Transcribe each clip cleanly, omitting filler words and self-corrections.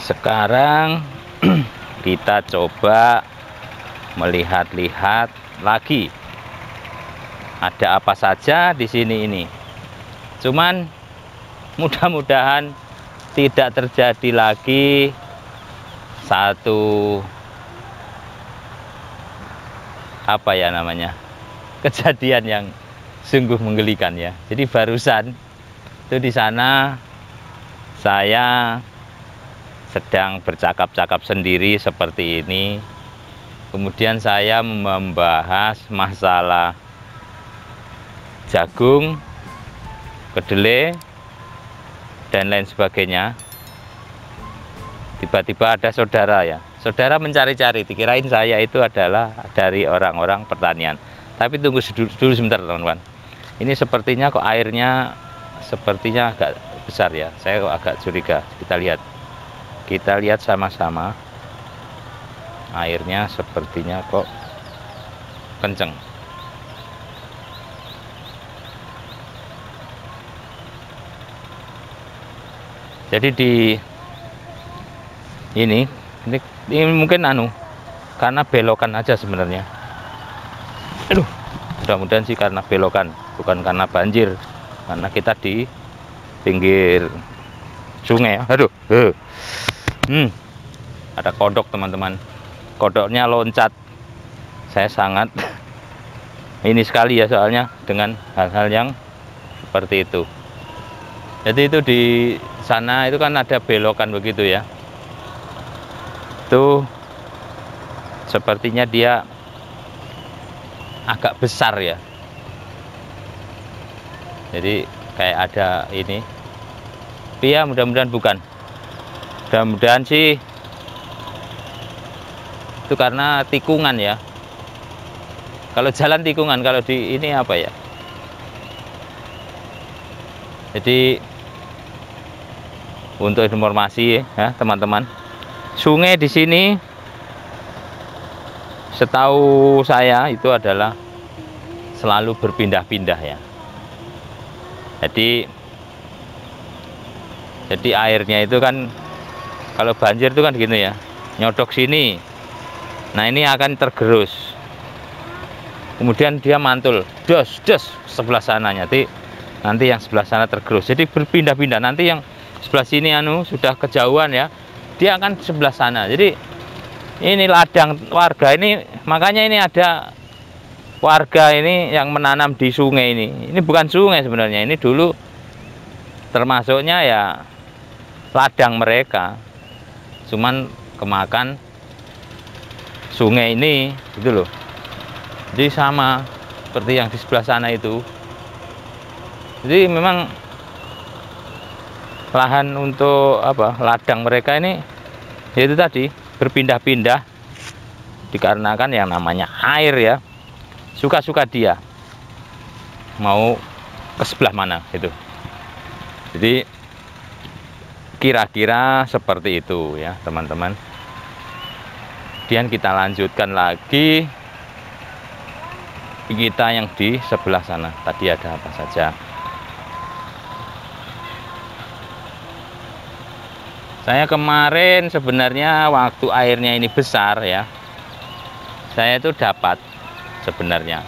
Sekarang kita coba melihat-lihat lagi ada apa saja di sini ini. Cuman mudah-mudahan tidak terjadi lagi satu apa ya namanya, kejadian yang sungguh menggelikan ya. Jadi barusan itu di sana saya sedang bercakap-cakap sendiri seperti ini. Kemudian saya membahas masalah jagung, kedelai, dan lain sebagainya. Tiba-tiba ada saudara ya. Saudara mencari-cari, dikirain saya itu adalah dari orang-orang pertanian. Tapi tunggu dulu sebentar teman-teman. Ini sepertinya kok airnya sepertinya agak besar ya. Saya kok agak curiga. Kita lihat sama-sama. Airnya sepertinya kok kenceng. Jadi di ini mungkin karena belokan aja sebenarnya. Aduh, mudah-mudahan sih karena belokan, bukan karena banjir. Karena kita di pinggir sungai. Aduh. Ada kodok teman-teman. Kodoknya loncat. Saya sangat ini sekali ya soalnya dengan hal-hal yang seperti itu. Jadi itu di sana itu kan ada belokan begitu ya. Itu sepertinya dia agak besar ya. Jadi kayak ada ini. Tapi ya mudah-mudahan bukan. Mudah-mudahan sih itu karena tikungan ya. Kalau jalan tikungan, kalau di ini apa ya? Jadi untuk informasi ya teman-teman, sungai di sini setahu saya itu adalah selalu berpindah-pindah ya. Jadi airnya itu kan kalau banjir itu kan gini ya, nyodok sini. Nah ini akan tergerus. Kemudian dia mantul, dos sebelah sana nanti yang sebelah sana tergerus. Jadi berpindah-pindah. Nanti yang sebelah sini sudah kejauhan ya, dia akan sebelah sana. Jadi ini ladang warga ini, makanya ini ada warga ini yang menanam di sungai ini. Ini bukan sungai sebenarnya, ini dulu termasuknya ya ladang mereka. Cuman kemakan sungai ini gitu loh. Jadi sama seperti yang di sebelah sana itu. Jadi memang lahan untuk ladang mereka ini yaitu tadi berpindah-pindah dikarenakan yang namanya air ya. Suka-suka dia mau ke sebelah mana itu. Jadi kira-kira seperti itu ya teman-teman. Kemudian kita lanjutkan lagi kita yang di sebelah sana. Tadi ada apa saja. Saya kemarin sebenarnya waktu airnya ini besar ya, saya itu dapat sebenarnya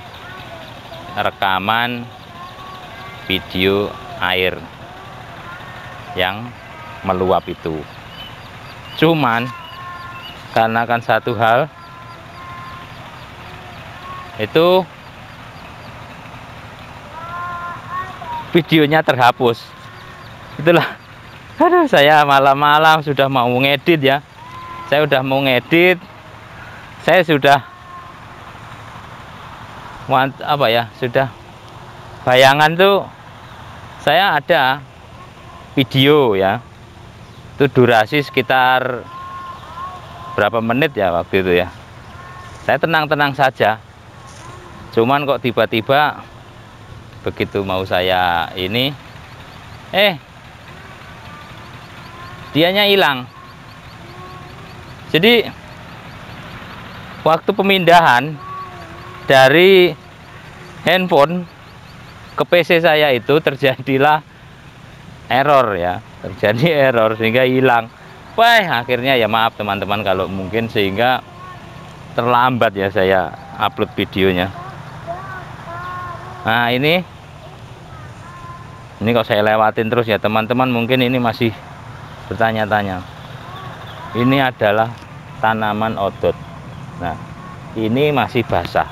rekaman video air yang meluap itu. Cuman karena kan satu hal itu videonya terhapus. Itulah, aduh, saya malam-malam sudah mau ngedit ya. Saya sudah mau ngedit. Saya sudah sudah bayangan tuh saya ada video ya. Itu durasi sekitar berapa menit ya waktu itu ya. Saya tenang-tenang saja. Cuman kok tiba-tiba begitu mau saya ini dianya hilang. Jadi waktu pemindahan dari handphone ke PC saya itu terjadilah error ya, terjadi error sehingga hilang. sampai akhirnya ya maaf teman-teman kalau mungkin sehingga terlambat ya saya upload videonya. Nah ini kok saya lewatin terus ya teman-teman, mungkin ini masih bertanya-tanya. Ini adalah tanaman odot. Nah ini masih basah.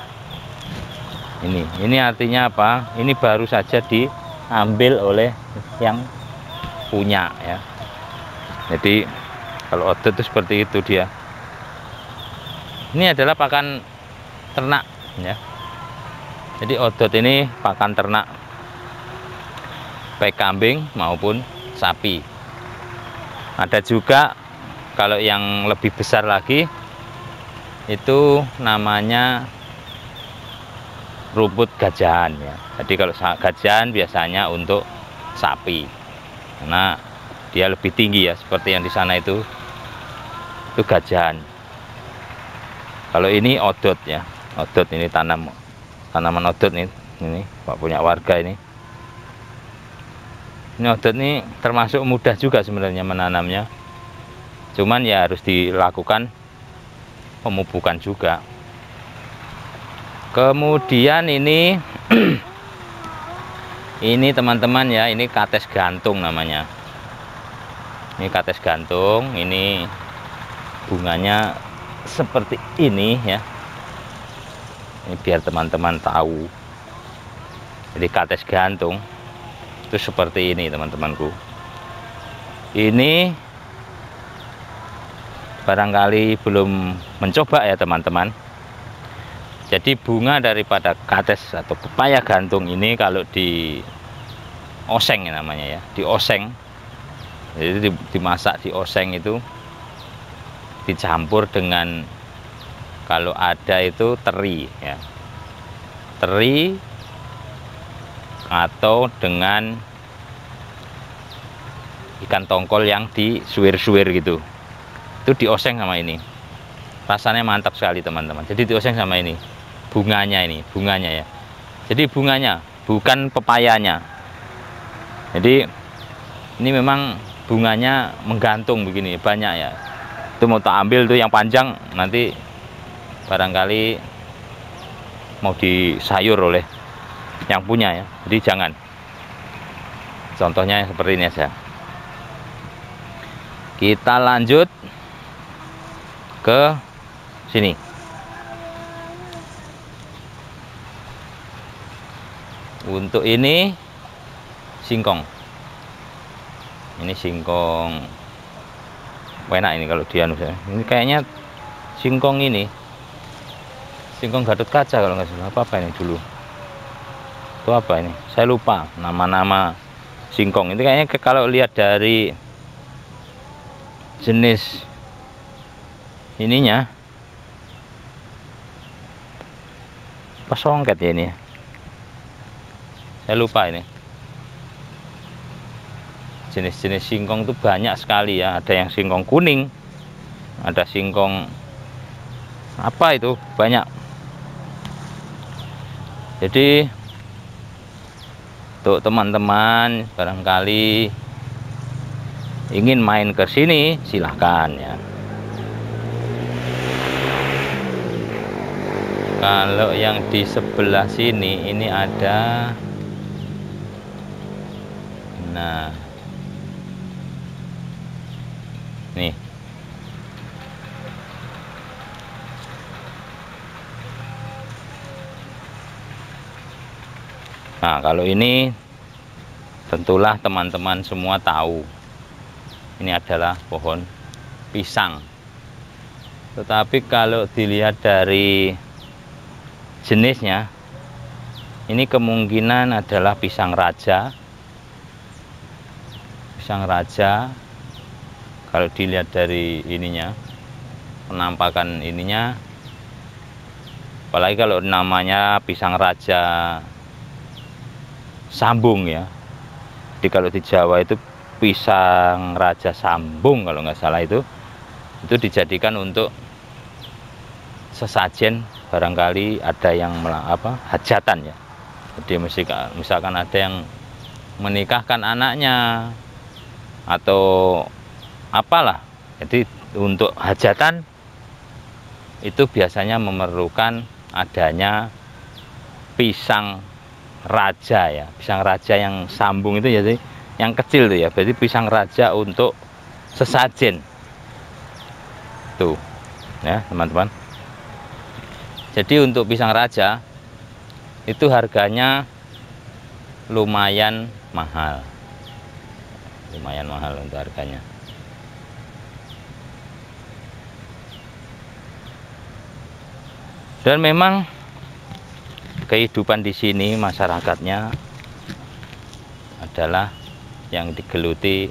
Ini artinya apa? Ini baru saja diambil oleh yang punya ya. Jadi kalau odot itu seperti itu dia. Ini adalah pakan ternak ya. Jadi odot ini pakan ternak baik kambing maupun sapi. Ada juga kalau yang lebih besar lagi itu namanya rumput gajahan ya. Jadi kalau gajahan biasanya untuk sapi, karena dia lebih tinggi ya, seperti yang di sana itu gajahan. Kalau ini odot ya, odot ini tanaman odot nih, ini Pak punya warga ini. Ini odot ini termasuk mudah juga sebenarnya menanamnya, cuman ya harus dilakukan pemupukan juga. Kemudian ini ini teman-teman ya, ini kates gantung namanya. Ini kates gantung, ini bunganya seperti ini ya. Ini biar teman-teman tahu. Jadi kates gantung itu seperti ini teman-temanku. Ini barangkali belum mencoba ya teman-teman. Jadi bunga daripada kates atau pepaya gantung ini kalau di oseng namanya ya, di oseng. Jadi dimasak di oseng itu dicampur dengan, kalau ada itu teri ya, teri atau dengan ikan tongkol yang disuir-suir gitu, itu dioseng sama ini, rasanya mantap sekali teman-teman. Jadi dioseng sama ini bunganya ya. Jadi bunganya bukan pepayanya. Jadi ini memang bunganya menggantung begini banyak ya. Itu mau tak ambil tuh yang panjang, nanti barangkali mau disayur oleh yang punya ya. Jadi jangan. Contohnya seperti ini aja. Kita lanjut ke sini. Untuk ini singkong. Ini singkong. Enak ini kalau dia ini kayaknya singkong ini. Singkong Gatot Kaca kalau nggak salah. Apa ini dulu? Itu apa ini? Saya lupa nama-nama singkong. Ini kayaknya kalau lihat dari jenis ininya pasongket ya ini ya. Saya lupa ini. Jenis-jenis singkong itu banyak sekali ya. Ada yang singkong kuning, ada singkong apa itu, banyak. Jadi untuk teman-teman barangkali ingin main ke sini silahkan ya. Kalau yang di sebelah sini ini ada, nah nih, nah kalau ini tentulah teman-teman semua tahu ini adalah pohon pisang. Tetapi kalau dilihat dari jenisnya, ini kemungkinan adalah pisang raja. Pisang raja kalau dilihat dari ininya, penampakan ininya, apalagi kalau namanya pisang raja sambung ya. Jadi kalau di Jawa itu pisang raja sambung kalau nggak salah, itu dijadikan untuk sesajen, barangkali ada yang hajatan ya. Jadi misalkan ada yang menikahkan anaknya atau apalah, Jadi untuk hajatan itu biasanya memerlukan adanya pisang raja ya, pisang raja yang sambung itu jadi yang kecil tuh ya, berarti pisang raja untuk sesajen tuh ya teman-teman. Jadi untuk pisang raja itu harganya lumayan mahal untuk harganya. Dan memang kehidupan di sini masyarakatnya adalah yang digeluti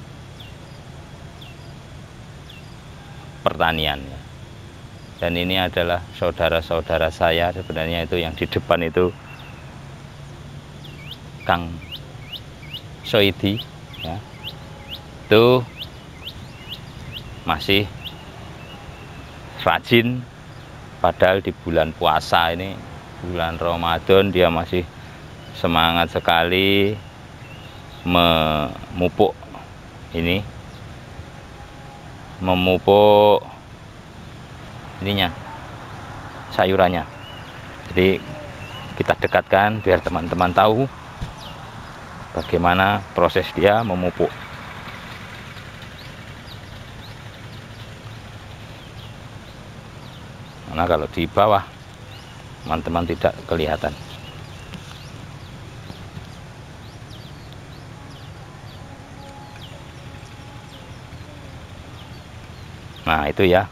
pertanian. Dan ini adalah saudara-saudara saya sebenarnya, itu yang di depan itu Kang Soidi ya. Itu masih rajin, padahal di bulan puasa ini, bulan Ramadan, dia masih semangat sekali memupuk ini, memupuk ininya, sayurannya. Jadi kita dekatkan biar teman-teman tahu bagaimana proses dia memupuk. Karena kalau di bawah teman-teman tidak kelihatan. Nah itu ya,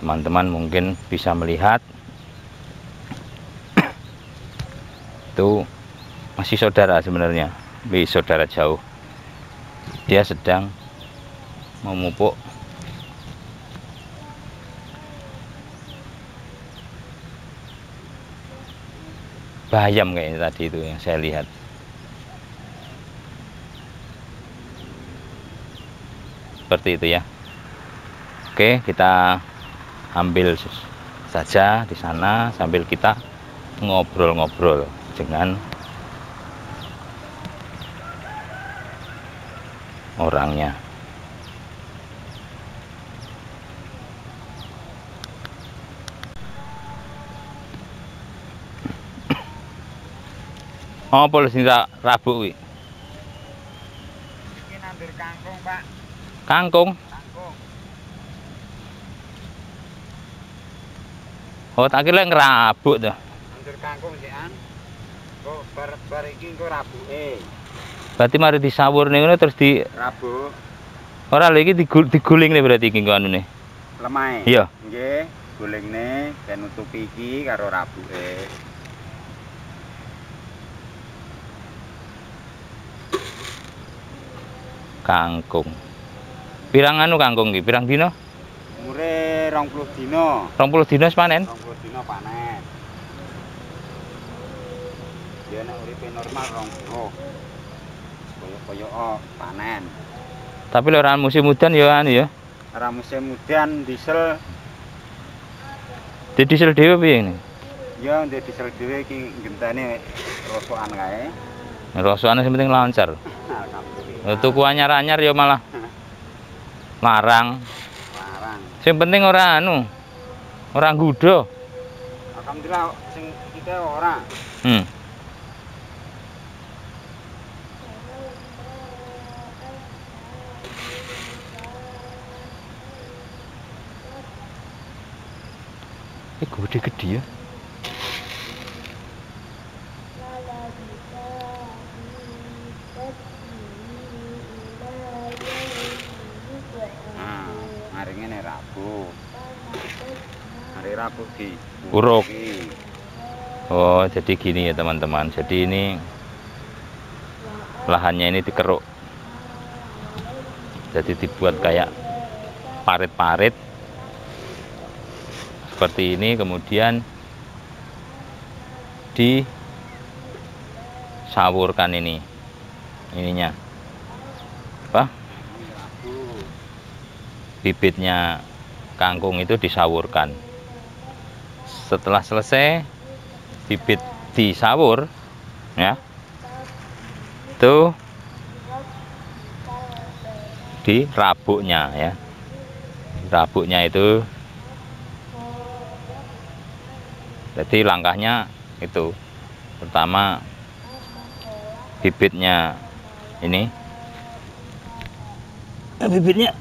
teman-teman mungkin bisa melihat itu masih saudara sebenarnya, saudara jauh. Dia sedang memupuk bayam kayaknya tadi itu yang saya lihat. Seperti itu ya. Oke, kita ambil saja di sana sambil kita ngobrol-ngobrol dengan orangnya. Oh, polisi rabuk wi. Iki nandur kangkung, Pak. Kangkung. Kangkung. Oh, tak kira ngerabuk tuh. Nandur kangkung sih an. Kok bar iki engko rabuke. Berarti mari disawur nih terus di Rabuk. ora lho iki diguling nih berarti iki anune. Lemahe. Iya. Nggih, gulingne ben nutupi iki karo rabuke. Kangkung. Pirang anu kangkung iki? Pirang dino? Umure 20 dina. 20 dino panen? 20 dina panen. Ya nek uripe normal 20. Koyo-koyo panen. Tapi ora musim udan ya anu ya. Ora musim udan diesel. Di diesel dhewe piye ini? Ya ndek diesel dhewe iki gentene rosokan kae. Rasane sing penting lancar. Alhamdulillah. Tuku anyar-anyar ya malah larang. Larang. Sing penting ora anu. Ora nggodha. Alhamdulillah sing kita ora. Gede-gede ya. Nah, hari ngene Rabu. Hari Rabu di Uruk. Oh, jadi gini ya teman-teman. Jadi ini lahannya ini dikeruk. Jadi dibuat kayak parit-parit seperti ini, kemudian disawurkan ininya apa, bibitnya kangkung itu disawurkan. Setelah selesai bibit disawur ya, itu di rabuknya ya. Rabuknya itu jadi langkahnya itu pertama bibitnya ini, bibitnya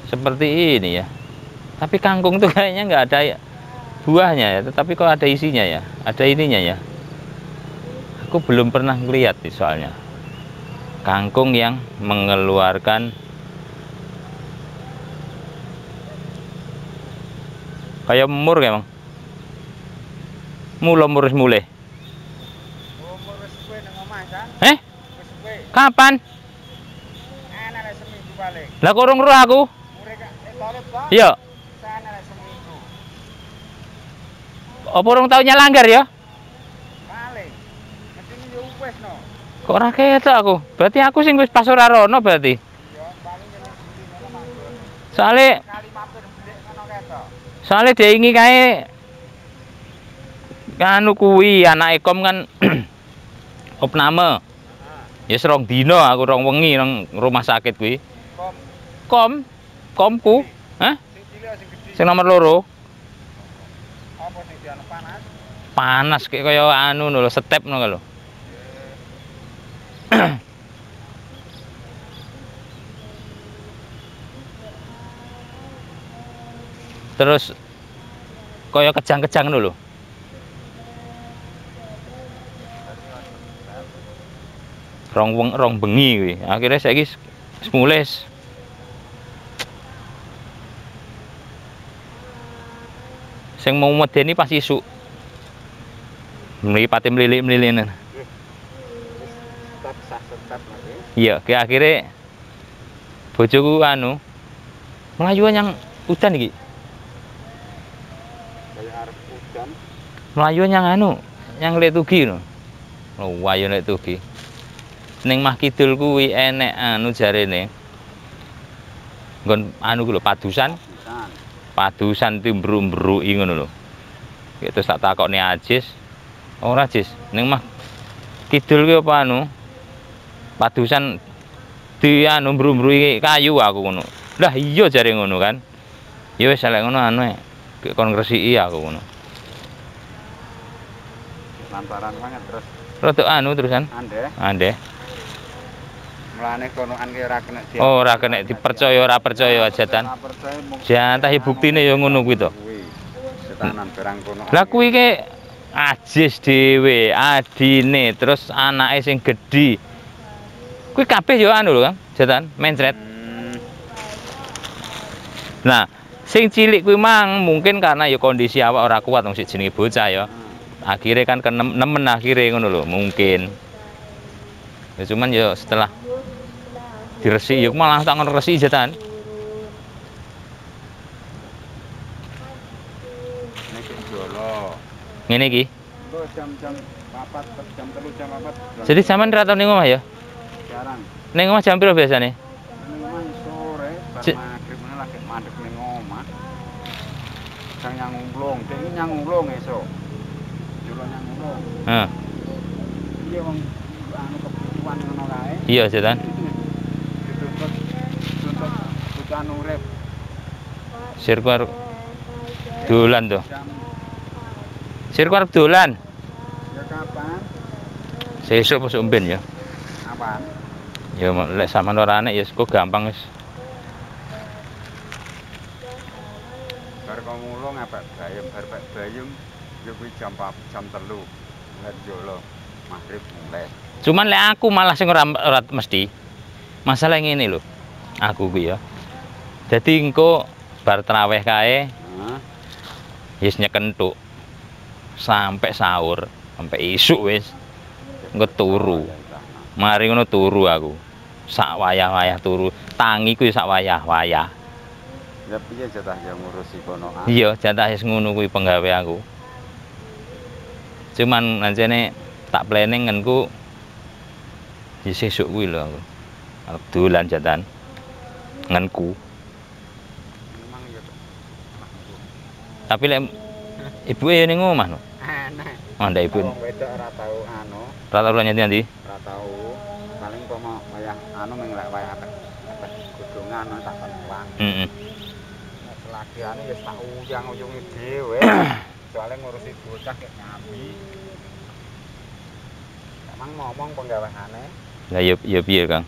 seperti ini ya, tapi kangkung tuh kayaknya nggak ada buahnya ya, tetapi kok ada isinya ya, ada ininya ya. Aku belum pernah melihat nih soalnya kangkung yang mengeluarkan kayak mur ya, Bang. Murus mulai. Kapan? Lah kurung roh aku. Iya. Apa orang taunya langgar ya? Kok ora ketok aku? Berarti aku sing wis pas ora rono berarti. Soale diingi kae kanu kuwi anak Ekom kan opname. Ya serong dino aku rong wengi nang rumah sakit kuwi. Komku. Hah? Sing nomor loro. Apa sing dianu panas? Panas kayak kaya anu lho, step ngono lho. Terus kaya kejang-kejang ngono lho. Rong bengi kuwi. Akhirnya saiki semules. Sing mau medeni pas isuk. Mripate mlilik-mlilinan. Iya, ke akhirnya bojoku anu melayu yang udan iki. Kayak arep udan. Melayu yang anu, yang lek tugi lho. Wayo lek tugi. Ning Mah Kidul kuwi enek anu jarene. Nggon anu ku lho padusan. Padusan timbru-mbruki ngono lho. Terus tak takokne Ajis. Ora Ajis, ning Mah Kidul ki apa anu? Padusan di anu mbru-mbruki kayu aku ngono. Lah iya jare ngono kan. Ya wis lek ngono anu kon ngresiki aku ngono. Lantaran banget terus. Rodok anu terusan. Ande. Mulane konoan ki ora kena dia. Oh, ora kena dipercaya ora percaya ajatan. Jantah buktine ya ngono kuwi to. Setanan barang kono. Lah kuwi ke Ajis dhewe, adine, terus anake sing gedhi. Kuwi kabeh ya anu lho, Kang, jatan mencret. Nah, sing cilik kuwi mang mungkin karena ya kondisi awak ora kuat wong sik jenenge bocah ya. Akhirnya kan nemen akhirnya ngono lho, mungkin. Ya cuman ya setelah diresiki ya malah tak ngono resiki jatan. Nek jolo. Ngene iki. Lho jam-jam 4, jam 3, jam 4. Jadi sampean ra tau ning omah ya? Jarang. Ning omah jam piro biasane? Ning omah sore, bar magrib meneh lagi mandek ning omah. Sang nyangulung, dek iki nyangulung esuk. Jolo nyangulung. Heeh. Iya wong anu kebutuhan ngono kae. Iya, jatan. Dituntut kebutuhan urip. Sirku arep dolan to. Sirku arep dolan. Ya kapan? Sesuk pas umben ya. Apaan? Ya lek sampean ora anek ya kok gampang wis. Bar ngulung apik bayem, bar bayem ya kuwi jam 3. Nek jolo magrib mulai. Cuman lek aku malah sing ora mesti. Masalah ngene lho. Aku kuwi ya. Dadi engko bar traweh kae wis nyekentuk sampai sahur, sampai isuk wis engko turu. Mari ngono turu aku. Sak wayah-wayah turu. Tangi kuwi sak wayah-wayah. Ya piye jatah yang ngurusi kono? Iya, jatah wis ngono kuwi penggawe aku. Cuman anjene tak planning ngenku di sesuk kuwi lho aku. Arep dolan jatan ngenku. Memang ya. Tapi lek ibuke ya ning omah no. Enak. Mandha ibu. Wong wedok ora tau anu, Ora tau nyenti-nyenti. ora tau. Paling pomo wayah anu menglek wayah apik godhongan tak kon uang. Heeh. Nek selagiane wis tak uyang-uyungi dhewe. Soale ngurusi bocah kek nyambi. Emang ngomong penggaweane. Lah ya piye, Kang?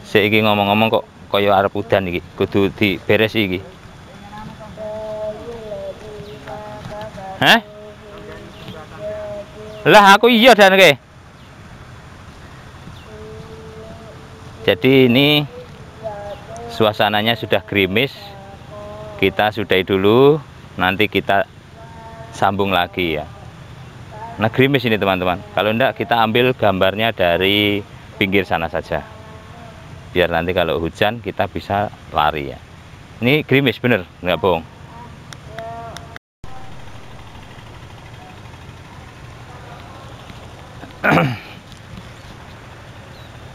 Sik iki ngomong-ngomong kok kaya arep udan iki, kudu diberes iki. Hah? Lah aku iya dan ke. Jadi ini suasananya sudah gerimis. Kita sudahi dulu, nanti kita sambung lagi ya. Nah gerimis ini teman-teman. Kalau enggak kita ambil gambarnya dari pinggir sana saja. Biar nanti kalau hujan kita bisa lari ya. Ini gerimis bener, nggak bohong.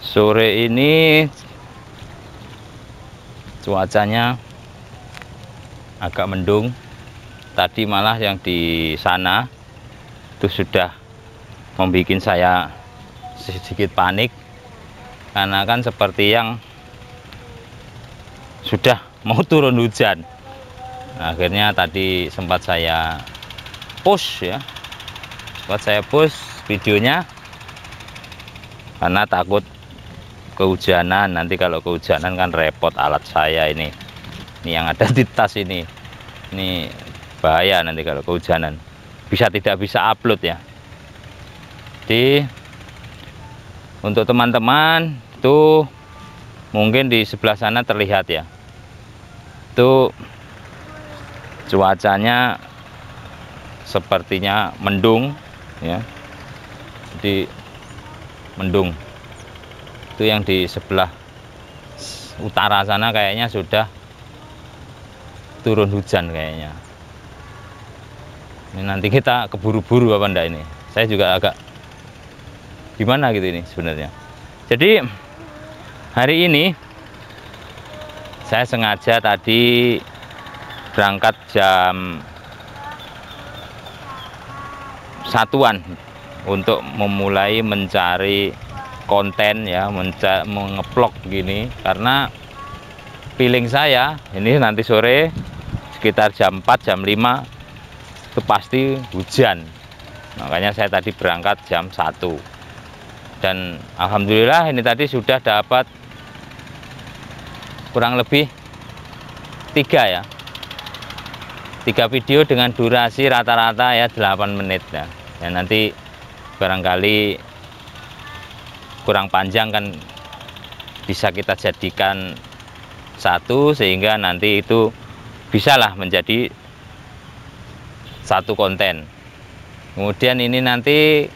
Sore ini cuacanya agak mendung. Tadi malah yang di sana itu sudah membuat saya sedikit panik. Karena kan seperti yang sudah mau turun hujan. Nah, akhirnya tadi sempat saya push ya. Sempat saya push videonya karena takut kehujanan. Nanti kalau kehujanan kan repot alat saya ini yang ada di tas ini bahaya nanti kalau kehujanan, tidak bisa upload ya. Jadi untuk teman-teman itu mungkin di sebelah sana terlihat ya, itu cuacanya sepertinya mendung ya. Jadi mendung itu yang di sebelah utara sana kayaknya sudah turun hujan kayaknya. Ini nanti kita keburu-buru apa enggak ini? Saya juga agak gimana gitu ini sebenarnya. Jadi hari ini saya sengaja tadi berangkat jam 1-an untuk memulai mencari konten ya, mengeplok gini, karena feeling saya ini nanti sore sekitar jam 4 jam 5 itu pasti hujan. Makanya saya tadi berangkat jam 1 dan alhamdulillah ini tadi sudah dapat kurang lebih 3 video dengan durasi rata-rata ya 8 menit ya. Ya nanti barangkali kurang panjang kan bisa kita jadikan satu, sehingga nanti itu bisalah menjadi satu konten. Kemudian ini nanti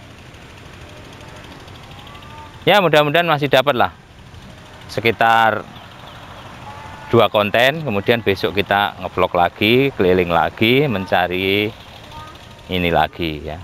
ya mudah-mudahan masih dapat lah sekitar 2 konten. Kemudian besok kita ngevlog lagi, keliling lagi, mencari ini lagi ya.